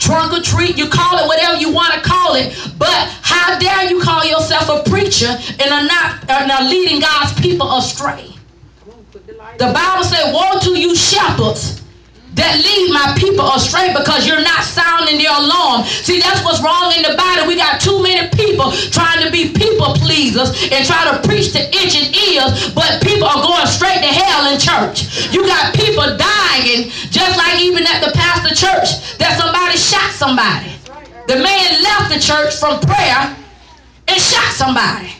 trunk or treat, you call it whatever you want to call it. But how dare you call yourself a preacher and are not leading God's people astray? The Bible says, woe to you shepherds that lead my people astray, because you're not sounding their alarm. See, that's what's wrong in the body. We got too many people trying to be people pleasers and try to preach to itching ears, but people are going straight to hell in church. You got people dying, just like even at the pastor church, that somebody shot somebody. The man left the church from prayer and shot somebody.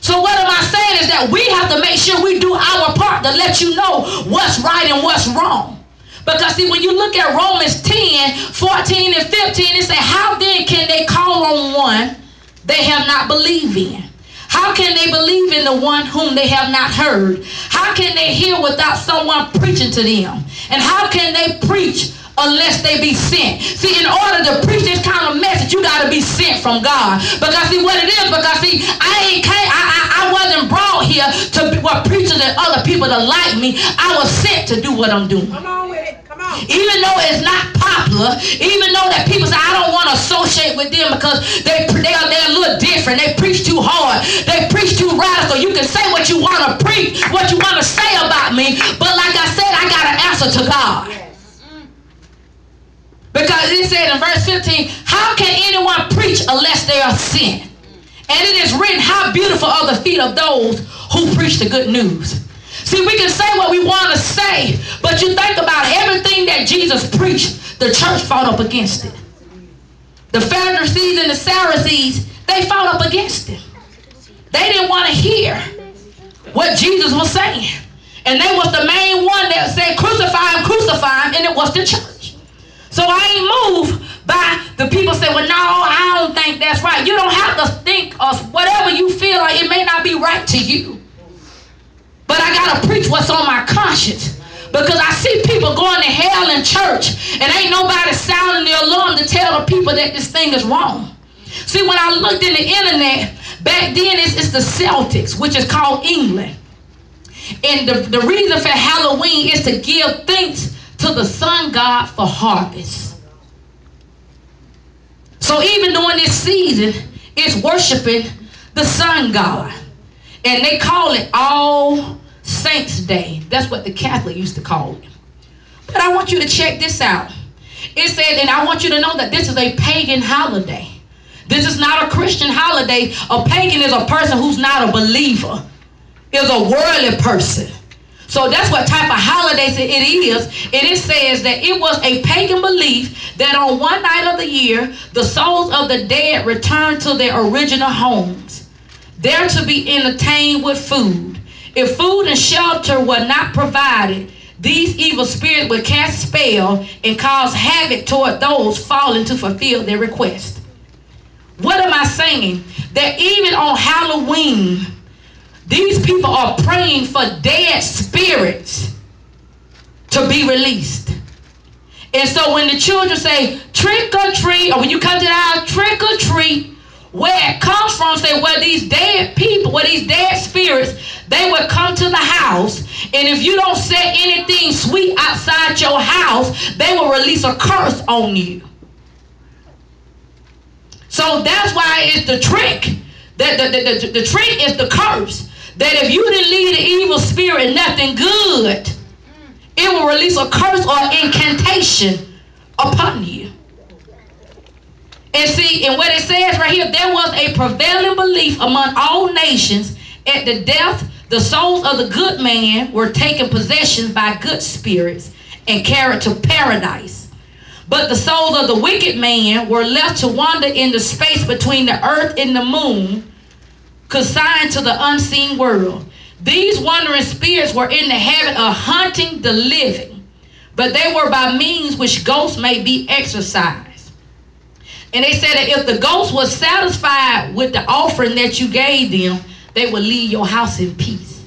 So what am I saying is that we have to make sure we do our part to let you know what's right and what's wrong. Because see, when you look at Romans 10, 14 and 15, it says, how then can they call on one they have not believed in? How can they believe in the one whom they have not heard? How can they hear without someone preaching to them? And how can they preach unless they be sent? See, in order to preach this kind of message, you got to be sent from God. Because see what it is, because see, I wasn't brought here to be what preachers and other people to like me. I was sent to do what I'm doing. Come on with it. Come on. Even though it's not popular, even though that people say, I don't want to associate with them because they're a little different. They preach too hard. They preach too radical. You can say what you want to preach, what you want to say about me, but like I said, I got an answer to God. Because it said in verse 15, how can anyone preach unless they are sent? And it is written, how beautiful are the feet of those who preach the good news. See, we can say what we want to say, but you think about everything that Jesus preached, the church fought up against it. The Pharisees and the Sadducees, they fought up against it. They didn't want to hear what Jesus was saying. And they was the main one that said, crucify him, and it was the church. So I ain't moved by the people say, well, no, I don't think that's right. You don't have to think of whatever you feel like. It may not be right to you. But I got to preach what's on my conscience. Because I see people going to hell in church, and ain't nobody sounding the alarm to tell the people that this thing is wrong. See, when I looked in the internet, back then it's the Celtics, which is called England. And the reason for Halloween is to give thanks to the sun god for harvest. So even during this season, it's worshiping the sun god. And they call it All Saints Day. That's what the Catholic used to call it. But I want you to check this out. It said, and I want you to know that this is a pagan holiday. This is not a Christian holiday. A pagan is a person who's not a believer. Is a worldly person. So that's what type of holiday it is. And it says that it was a pagan belief that on one night of the year, the souls of the dead returned to their original homes, there to be entertained with food. If food and shelter were not provided, these evil spirits would cast spell and cause havoc toward those falling to fulfill their request. What am I saying? That even on Halloween, these people are praying for dead spirits to be released. And so when the children say trick or treat, or when you come to the house, trick or treat, where it comes from, say, where these dead people, where these dead spirits, they would come to the house, and if you don't set anything sweet outside your house, they will release a curse on you. So that's why it's the trick. The trick is the curse. That if you didn't lead the evil spirit nothing good, it will release a curse or incantation upon you. And see, and what it says right here, there was a prevailing belief among all nations at the death, the souls of the good man were taken possession by good spirits and carried to paradise. But the souls of the wicked man were left to wander in the space between the earth and the moon, consigned to the unseen world. These wandering spirits were in the habit of hunting the living, but they were by means which ghosts may be exorcised. And they said that if the ghost was satisfied with the offering that you gave them, they would leave your house in peace.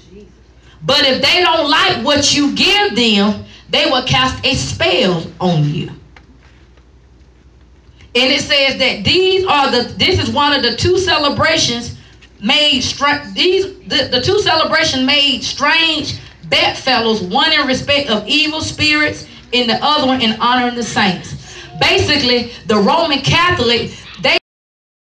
But if they don't like what you give them, they will cast a spell on you. And it says that this is one of the two celebrations made the two celebrations made strange bedfellows, one in respect of evil spirits and the other one in honoring the saints. Basically, the Roman Catholic, they